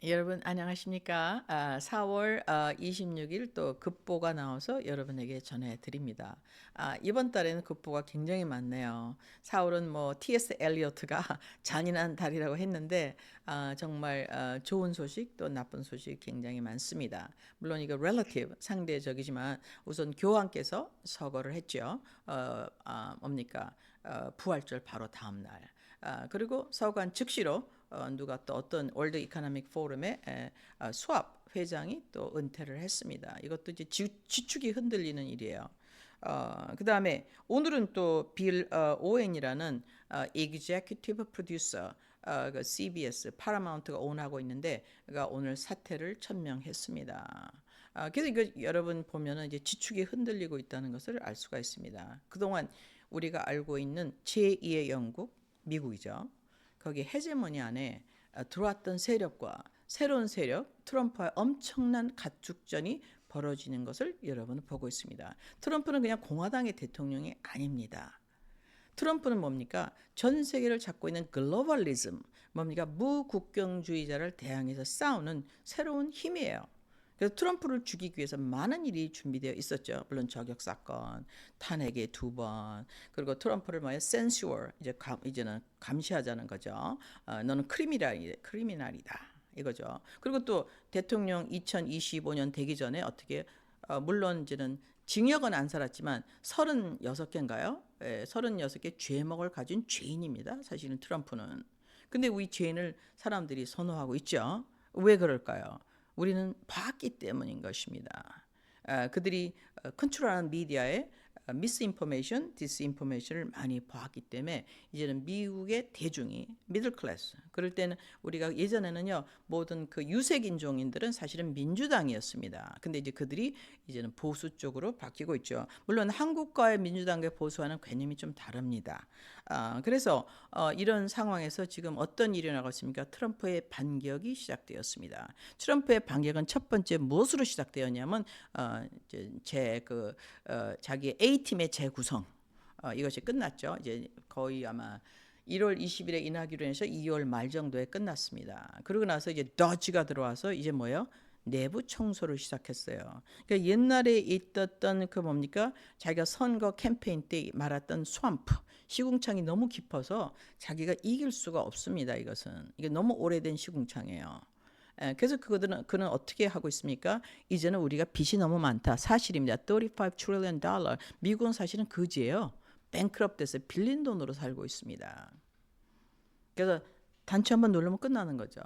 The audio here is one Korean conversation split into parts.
여러분 안녕하십니까? 4월 26일 또 급보가 나와서 여러분에게 전해드립니다. 이번 달에는 급보가 굉장히 많네요. 4월은 뭐 T.S. 엘리어트가 잔인한 달이라고 했는데 정말 좋은 소식 또 나쁜 소식 굉장히 많습니다. 물론 이거 relative 상대적이지만 우선 교황께서 서거를 했죠. 뭡니까? 부활절 바로 다음 날. 그리고 서관 즉시로 누가 또 어떤 월드 이코노믹 포럼의 수압 회장이 또 은퇴를 했습니다. 이것도 이제 지축이 흔들리는 일이에요. 그 다음에 오늘은 또 빌 오웬이라는 executive producer 그 CBS 파라마운트가 오wn하고 있는데 그가 오늘 사퇴를 천명했습니다. 그래서 이거 여러분 보면은 이제 지축이 흔들리고 있다는 것을 알 수가 있습니다. 그동안 우리가 알고 있는 제2의 영국 미국이죠. 거기 헤제모니 안에 들어왔던 세력과 새로운 세력, 트럼프와 엄청난 가축전이 벌어지는 것을 여러분은 보고 있습니다. 트럼프는 그냥 공화당의 대통령이 아닙니다. 트럼프는 뭡니까? 전 세계를 잡고 있는 글로벌리즘, 뭡니까? 무국경주의자를 대항해서 싸우는 새로운 힘이에요. 그래서 트럼프를 죽이기 위해서 많은 일이 준비되어 있었죠. 물론 저격 사건, 탄핵에 2번, 그리고 트럼프를 센슈얼 이제는 감시하자는 거죠. 너는 크리미널이다 이거죠. 그리고 또 대통령 2025년 되기 전에 어떻게 물론 이제는 징역은 안 살았지만 36개인가요? 36개 죄목을 가진 죄인입니다. 사실은 트럼프는. 근데 우리 죄인을 사람들이 선호하고 있죠. 왜 그럴까요? 우리는 봤기 때문인 것입니다. 그들이 컨트롤하는 미디어에 미스인포메이션, 디스인포메이션을 많이 봤기 때문에 이제는 미국의 대중이 미들 클래스. 그럴 때는 우리가 예전에는요 모든 그 유색 인종인들은 사실은 민주당이었습니다. 근데 이제 그들이 이제는 보수 쪽으로 바뀌고 있죠. 물론 한국과의 민주당의 보수와는 개념이 좀 다릅니다. 그래서 이런 상황에서 지금 어떤 일이 나고 있습니까? 트럼프의 반격이 시작되었습니다. 트럼프의 반격은 첫 번째 무엇으로 시작되었냐면 자기 A팀의 재구성 이것이 끝났죠. 이제 거의 아마 1월 20일에 인하기로 해서 2월 말 정도에 끝났습니다. 그러고 나서 이제 더지가 들어와서 이제 뭐예요? 내부 청소를 시작했어요. 그러니까 옛날에 있었던 그 뭡니까? 자기가 선거 캠페인 때 말했던 스왑프, 시궁창이 너무 깊어서 자기가 이길 수가 없습니다. 이것은 이게 너무 오래된 시궁창이에요. 그래서 그는 어떻게 하고 있습니까? 이제는 우리가 빚이 너무 많다. 사실입니다. 35 trillion dollar. 미국은 사실은 거지예요. 뱅크럽돼서 빌린 돈으로 살고 있습니다. 그래서 단추 한번 누르면 끝나는 거죠.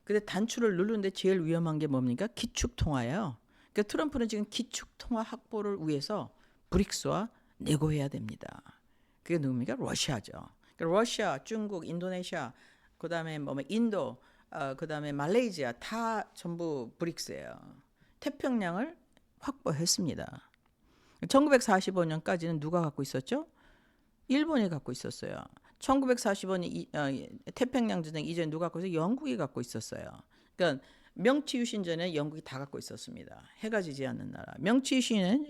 근데 단추를 누르는데 제일 위험한 게 뭡니까? 기축통화예요. 그러니까 트럼프는 지금 기축통화 확보를 위해서 브릭스와 내고해야 됩니다. 그게 누굽니까? 러시아죠. 그러니까 러시아, 중국, 인도네시아, 그다음에 인도, 그다음에 말레이시아 다 전부 브릭스예요. 태평양을 확보했습니다. 1945년까지는 누가 갖고 있었죠? 일본이 갖고 있었어요. 1945년 태평양 전쟁 이전에 누가 갖고 있어요? 영국이 갖고 있었어요. 그러니까 명치유신 전에 영국이 다 갖고 있었습니다. 해가 지지 않는 나라. 명치유신은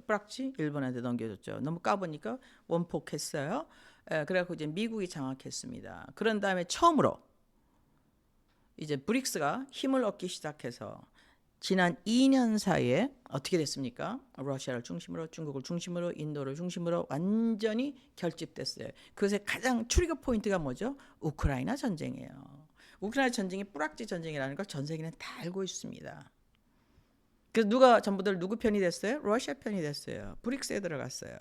뿌락지 일본한테 넘겨줬죠. 너무 까보니까 원폭했어요. 그래갖고 이제 미국이 장악했습니다. 그런 다음에 처음으로 이제 브릭스가 힘을 얻기 시작해서 지난 2년 사이에 어떻게 됐습니까? 러시아를 중심으로 중국을 중심으로 인도를 중심으로 완전히 결집됐어요. 그것의 가장 트리거 포인트가 뭐죠? 우크라이나 전쟁이에요. 우크라이나 전쟁이 뿌락지 전쟁이라는 걸 전 세계는 다 알고 있습니다. 그래서 전부들 누구 편이 됐어요? 러시아 편이 됐어요. 브릭스에 들어갔어요.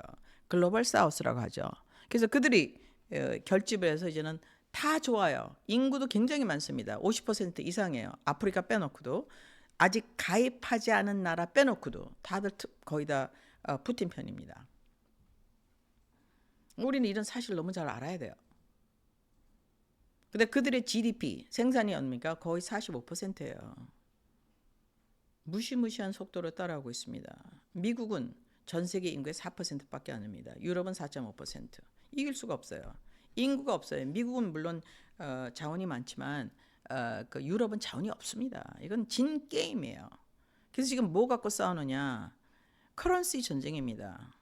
글로벌 사우스라고 하죠. 그래서 그들이 결집을 해서 이제는 다 좋아요. 인구도 굉장히 많습니다. 50% 이상이에요. 아프리카 빼놓고도. 아직 가입하지 않은 나라 빼놓고도 다들 거의 다 푸틴 편입니다. 우리는 이런 사실 너무 잘 알아야 돼요. 근데 그들의 GDP 생산이 얼마입니까? 거의 45%예요. 무시무시한 속도로 따라오고 있습니다. 미국은 전 세계 인구의 4%밖에 안 됩니다. 유럽은 4.5%. 이길 수가 없어요. 인구가 없어요. 미국은 물론 자원이 많지만 그 유럽은 자원이 없습니다. 이건 진 게임이에요. 그래서 지금 뭐 갖고 싸우느냐? 커런시 전쟁입니다.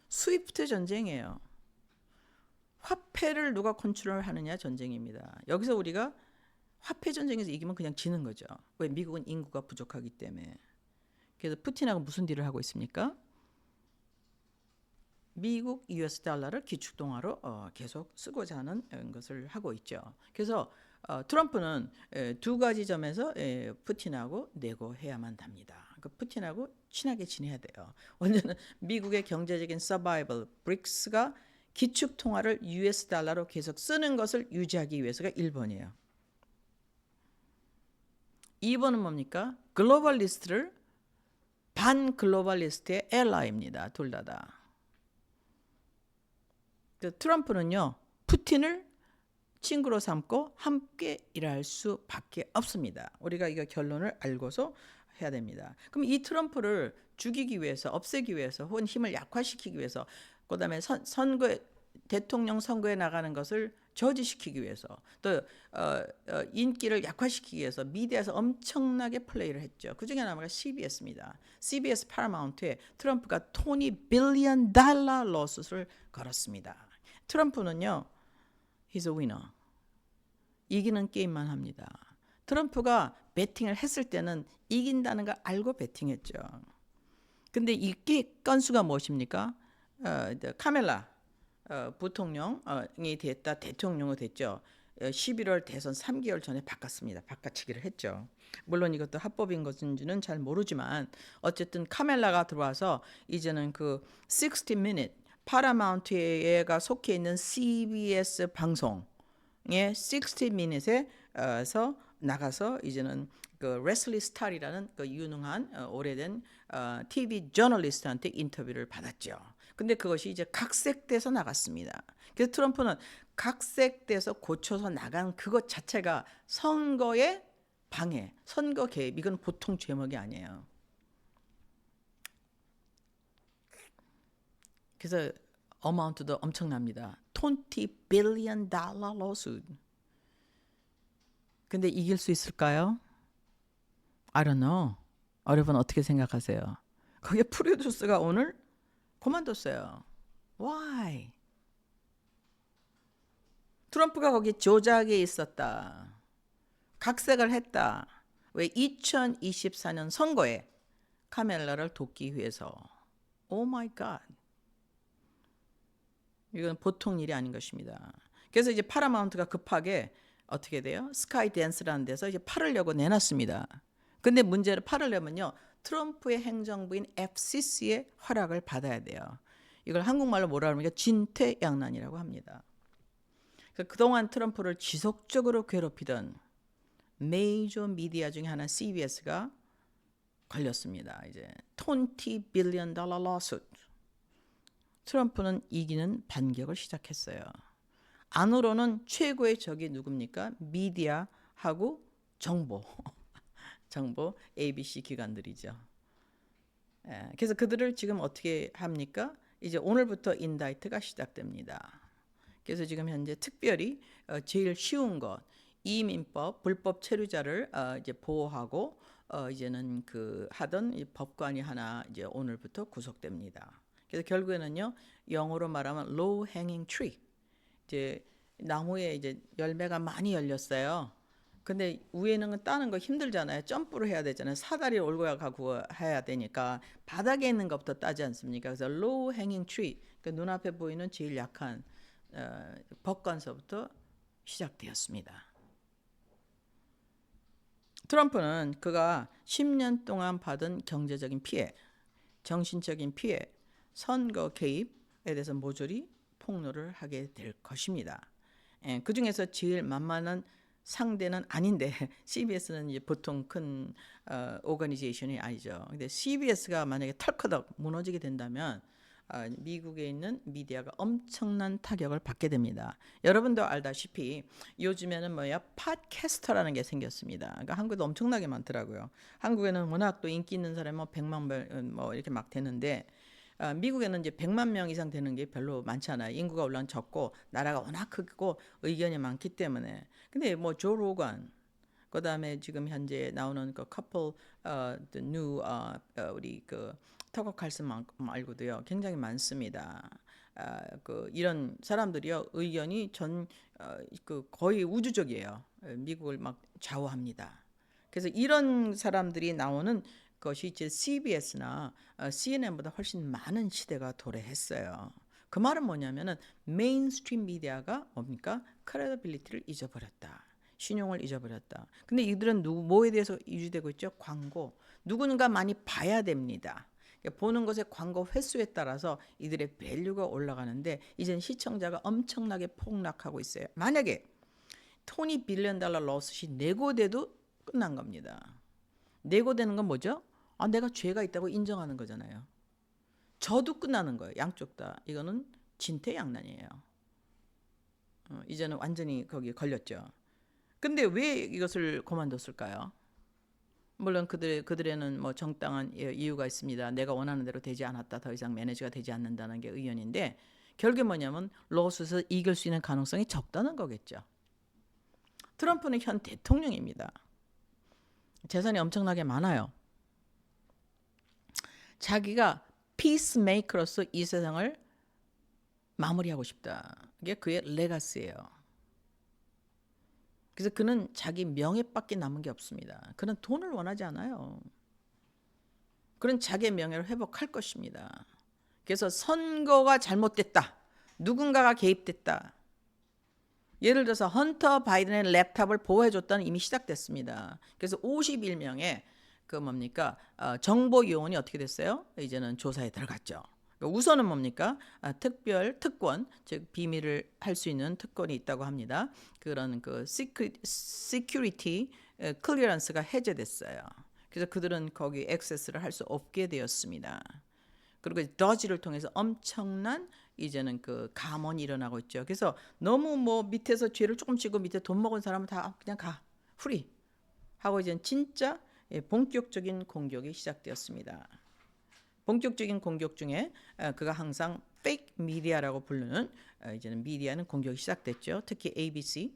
스위프트 전쟁이에요. 화폐를 누가 컨트롤하느냐 전쟁입니다. 여기서 우리가 화폐 전쟁에서 이기면 그냥 지는 거죠. 왜? 미국은 인구가 부족하기 때문에. 그래서 푸틴하고 무슨 딜을 하고 있습니까? 미국 US 달러를 기축통화로 계속 쓰고자 하는 것을 하고 있죠. 그래서 트럼프는 두 가지 점에서 푸틴하고 내고해야만 합니다. 그 푸틴하고 친하게 지내야 돼요. 원래는 미국의 경제적인 서바이벌 브릭스가 기축통화를 US 달러로 계속 쓰는 것을 유지하기 위해서가 1번이에요. 2번은 뭡니까? 글로벌리스트를 반글로벌리스트의 엘라입니다. 둘 다. 트럼프는요, 푸틴을 친구로 삼고 함께 일할 수밖에 없습니다. 우리가 이거 결론을 알고서 해야 됩니다. 그럼 이 트럼프를 죽이기 위해서, 없애기 위해서, 혹은 힘을 약화시키기 위해서, 그다음에 선거 대통령 선거에 나가는 것을 저지시키기 위해서, 또 인기를 약화시키기 위해서 미디어에서 엄청나게 플레이를 했죠. 그 중에 하나가 CBS입니다. CBS 파라마운트에 트럼프가 $20 빌리언 로스를 걸었습니다. 트럼프는요, he's a winner. 이기는 게임만 합니다. 트럼프가 배팅을 했을 때는 이긴다는 걸 알고 배팅했죠. 근데 이 건수가 무엇입니까? 카멜라 부통령이 됐다, 대통령이 됐죠. 11월 대선 3개월 전에 바꿨습니다. 바꿔치기를 했죠. 물론 이것도 합법인 것인지는 잘 모르지만 어쨌든 카멜라가 들어와서 이제는 그 60 Minute 파라마운트가 속해 있는 CBS 방송의 60 Minute에서 나가서 이제는 그 레슬리 스탈이라는 그 유능한 오래된 TV 저널리스트한테 인터뷰를 받았죠. 근데 그것이 이제 각색돼서 나갔습니다. 그래서 트럼프는 각색돼서 고쳐서 나간 그것 자체가 선거의 방해, 선거 개입, 이건 보통 죄목이 아니에요. 그래서 어마운트도 엄청납니다. $20 빌리언 lawsuit. 근데 이길 수 있을까요? I don't know. 여러분 어떻게 생각하세요? 거기에 프로듀스가 오늘 그만뒀어요. Why? 트럼프가 거기 조작에 있었다. 각색을 했다. 왜? 2024년 선거에 카멜라를 돕기 위해서. Oh my God. 이건 보통 일이 아닌 것입니다. 그래서 이제 파라마운트가 급하게 어떻게 돼요? 스카이 댄스라는 데서 이제 팔으려고 내놨습니다. 근데 문제를 팔으려면요, 트럼프의 행정부인 FCC의 허락을 받아야 돼요. 이걸 한국말로 뭐라 그러면 진퇴양난이라고 합니다. 그동안 트럼프를 지속적으로 괴롭히던 메이저 미디어 중에 하나 CBS가 걸렸습니다. 이제 $20 빌리언 lawsuit. 트럼프는 이기는 반격을 시작했어요. 안으로는 최고의 적이 누굽니까? 미디어하고 정보 ABC 기관들이죠. 그래서 그들을 지금 어떻게 합니까? 이제 오늘부터 인다이트가 시작됩니다. 그래서 지금 현재 특별히 제일 쉬운 것, 이민법 불법 체류자를 이제 보호하고 이제는 그 하던 이 법관이 하나 이제 오늘부터 구속됩니다. 그래서 결국에는요, 영어로 말하면 low hanging tree, 이제 나무에 이제 열매가 많이 열렸어요. 근데 위에는 따는 거 힘들잖아요. 점프를 해야 되잖아요. 사다리 올라가고 해야 되니까 바닥에 있는 것부터 따지 않습니까? 그래서 low hanging tree, 그 눈앞에 보이는 제일 약한 법관서부터 시작되었습니다. 트럼프는 그가 10년 동안 받은 경제적인 피해, 정신적인 피해, 선거 개입에 대해서 모조리 폭로를 하게 될 것입니다. 그 중에서 제일 만만한 상대는 아닌데 CBS는 이제 보통 큰 오거니제이션이 아니죠. 근데 CBS가 만약에 털커덕 무너지게 된다면 미국에 있는 미디어가 엄청난 타격을 받게 됩니다. 여러분도 알다시피 요즘에는 팟캐스터라는 게 생겼습니다. 그러니까 한국에도 엄청나게 많더라고요. 한국에는 워낙 또 인기 있는 사람이 100만 명 이렇게 막 되는데 미국에는 이제 100만 명 이상 되는 게 별로 많지 않아요. 인구가 물론 적고 나라가 워낙 크고 의견이 많기 때문에. 근데 조 로건, 그다음에 지금 현재 나오는 그 커플 뉴 우리 그 터커 칼슨 말고도요, 굉장히 많습니다. 이런 사람들이요 의견이 거의 우주적이에요. 미국을 막 좌우합니다. 그래서 이런 사람들이 나오는 것이 이제 CBS나 CNN보다 훨씬 많은 시대가 도래했어요. 그 말은 뭐냐면은 메인스트림 미디어가 뭡니까? 크레디빌리티를 잊어버렸다. 신용을 잊어버렸다. 근데 이들은 뭐에 대해서 유지되고 있죠? 광고. 누군가 많이 봐야 됩니다. 보는 것의 광고 횟수에 따라서 이들의 밸류가 올라가는데 이젠 시청자가 엄청나게 폭락하고 있어요. 만약에 토니 빌리언 달러 러스시 내고돼도 끝난 겁니다. 내고되는 건 뭐죠? 내가 죄가 있다고 인정하는 거잖아요. 저도 끝나는 거예요. 양쪽 다. 이거는 진퇴양난이에요. 이제는 완전히 거기에 걸렸죠. 근데 왜 이것을 그만뒀을까요? 물론 그들에는 뭐 정당한 이유가 있습니다. 내가 원하는 대로 되지 않았다. 더 이상 매니저가 되지 않는다는 게 의견인데 결국에 뭐냐면 로스에서 이길 수 있는 가능성이 적다는 거겠죠. 트럼프는 현 대통령입니다. 재산이 엄청나게 많아요. 자기가 피스메이커로서 이 세상을 마무리하고 싶다. 이게 그의 레가시예요. 그래서 그는 자기 명예밖에 남은 게 없습니다. 그는 돈을 원하지 않아요. 그는 자기의 명예를 회복할 것입니다. 그래서 선거가 잘못됐다. 누군가가 개입됐다. 예를 들어서 헌터 바이든의 랩탑을 보호해줬다는 이미 시작됐습니다. 그래서 51명의 정보 요원이 어떻게 됐어요? 이제는 조사에 들어갔죠. 우선은 뭡니까? 특별 특권, 즉 비밀을 할 수 있는 특권이 있다고 합니다. 그런 시큐리티 클리어런스가 해제됐어요. 그래서 그들은 거기 액세스를 할 수 없게 되었습니다. 그리고 더지를 통해서 엄청난 이제는 감원이 일어나고 있죠. 그래서 너무 밑에서 죄를 조금 지고 밑에 돈 먹은 사람은 다 그냥 가 프리 하고 이제 진짜 본격적인 공격이 시작되었습니다. 본격적인 공격 중에 그가 항상 페이크 미디어라고 부르는 이제는 미디어는 공격이 시작됐죠. 특히 ABC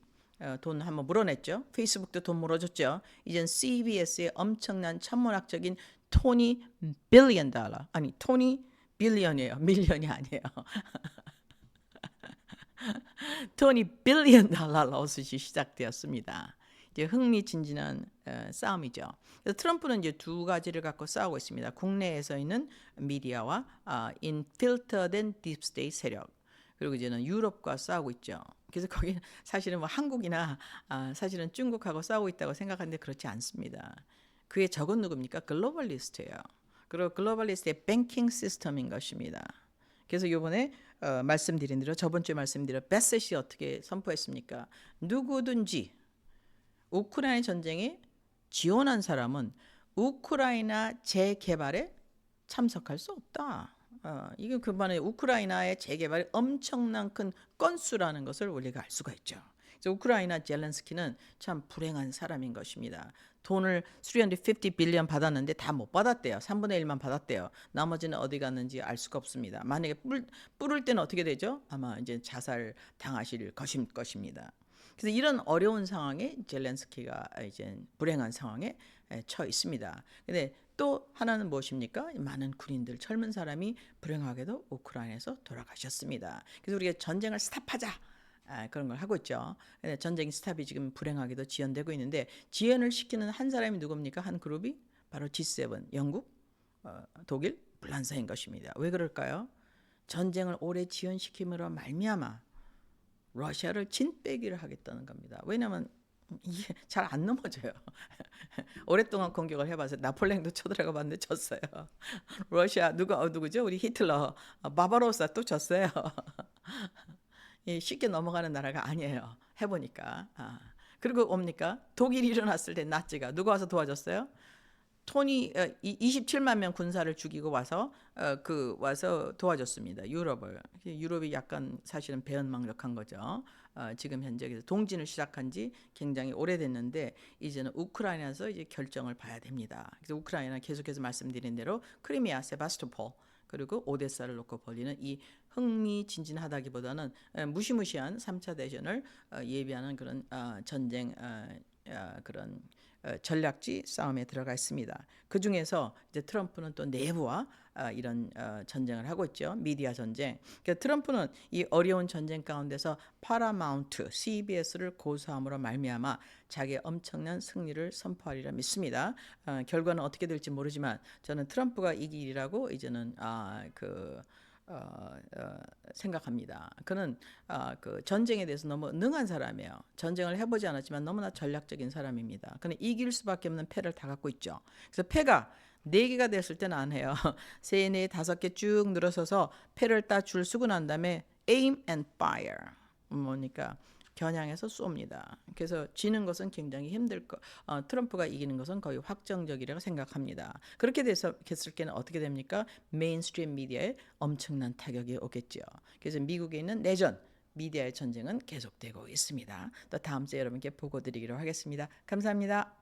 돈 한번 물어냈죠. 페이스북도 돈 물어줬죠. 이젠 CBS의 엄청난 천문학적인 토니 빌리언 달러 토니 빌리언이에요. 밀리언이 아니에요. 토니 빌리언 달러 러스시 시작되었습니다. 이제 흥미진진한 싸움이죠. 그래서 트럼프는 이제 두 가지를 갖고 싸우고 있습니다. 국내에서 있는 미디어와 인필터된 딥스테이트 세력 그리고 이제는 유럽과 싸우고 있죠. 그래서 거기 사실은 뭐 한국이나 사실은 중국하고 싸우고 있다고 생각하는데 그렇지 않습니다. 그의 적은 누굽니까? 글로벌리스트예요. 그리고 글로벌리스트의 뱅킹 시스템인 것입니다. 그래서 이번에 말씀드린 대로 저번 주에 말씀드린 베셋이 어떻게 선포했습니까? 누구든지 우크라이나 전쟁에 지원한 사람은 우크라이나 재개발에 참석할 수 없다. 이게 그만에 우크라이나의 재개발이 엄청난 큰 건수라는 것을 우리가 알 수가 있죠. 그래서 우크라이나 젤렌스키는 참 불행한 사람인 것입니다. 돈을 350 빌리언 받았는데 다 못 받았대요. 3분의 1만 받았대요. 나머지는 어디 갔는지 알 수가 없습니다. 만약에 뿌릴 때는 어떻게 되죠? 아마 이제 자살 당하실 것입니다. 그래서 이런 어려운 상황에 젤렌스키가 이제 불행한 상황에 처해 있습니다. 근데 또 하나는 무엇입니까? 많은 군인들, 젊은 사람이 불행하게도 우크라이나에서 돌아가셨습니다. 그래서 우리가 전쟁을 스탑하자. 그런 걸 하고 있죠. 전쟁 스탑이 지금 불행하게도 지연되고 있는데 지연을 시키는 한 사람이 누굽니까? 한 그룹이 바로 G7, 영국, 독일, 불란서인 것입니다. 왜 그럴까요? 전쟁을 오래 지연시킴으로 말미암아 러시아를 진빼기를 하겠다는 겁니다. 왜냐하면 이게 잘 안 넘어져요. 오랫동안 공격을 해봐서 나폴레옹도 쳐들어가 봤는데 졌어요. 러시아 누구죠? 우리 히틀러 바바로사 또 졌어요. 쉽게 넘어가는 나라가 아니에요. 해보니까. 그리고 옵니까? 독일이 일어났을 때 나치가 누가 와서 도와줬어요? 토니 27만 명 군사를 죽이고 와서 와서 도와줬습니다. 유럽이 약간 사실은 배은망덕한 거죠. 지금 현재 동진을 시작한 지 굉장히 오래됐는데 이제는 우크라이나에서 이제 결정을 봐야 됩니다. 그래서 우크라이나는 계속해서 말씀드린 대로 크리미아, 세바스토폴 그리고 오데사를 놓고 벌리는 이 흥미진진하다기보다는 무시무시한 3차 대전을 예비하는 그런 전쟁 그런 전략지 싸움에 들어가 있습니다. 그 중에서 이제 트럼프는 또 내부와 이런 전쟁을 하고 있죠. 미디어 전쟁. 그러니까 트럼프는 이 어려운 전쟁 가운데서 파라마운트, CBS를 고소함으로 말미암아 자기의 엄청난 승리를 선포하리라 믿습니다. 결과는 어떻게 될지 모르지만 저는 트럼프가 이기리라고 이제는 생각합니다. 그는 그 전쟁에 대해서 너무 능한 사람이에요. 전쟁을 해보지 않았지만 너무나 전략적인 사람입니다. 그는 이길 수밖에 없는 패를 다 갖고 있죠. 그래서 패가 4개가 됐을 때는 안 해요. 3, 4, 5개 쭉 늘어서서 패를 딱 줄 쓰고 난 다음에 aim and fire. 뭐니까 겨냥해서 쏩니다. 그래서 지는 것은 굉장히 힘들 거. 트럼프가 이기는 것은 거의 확정적이라고 생각합니다. 그렇게 됐을 때는 어떻게 됩니까? 메인스트림 미디어에 엄청난 타격이 오겠죠. 그래서 미국에 있는 내전, 미디어의 전쟁은 계속되고 있습니다. 또 다음 주에 여러분께 보고 드리기로 하겠습니다. 감사합니다.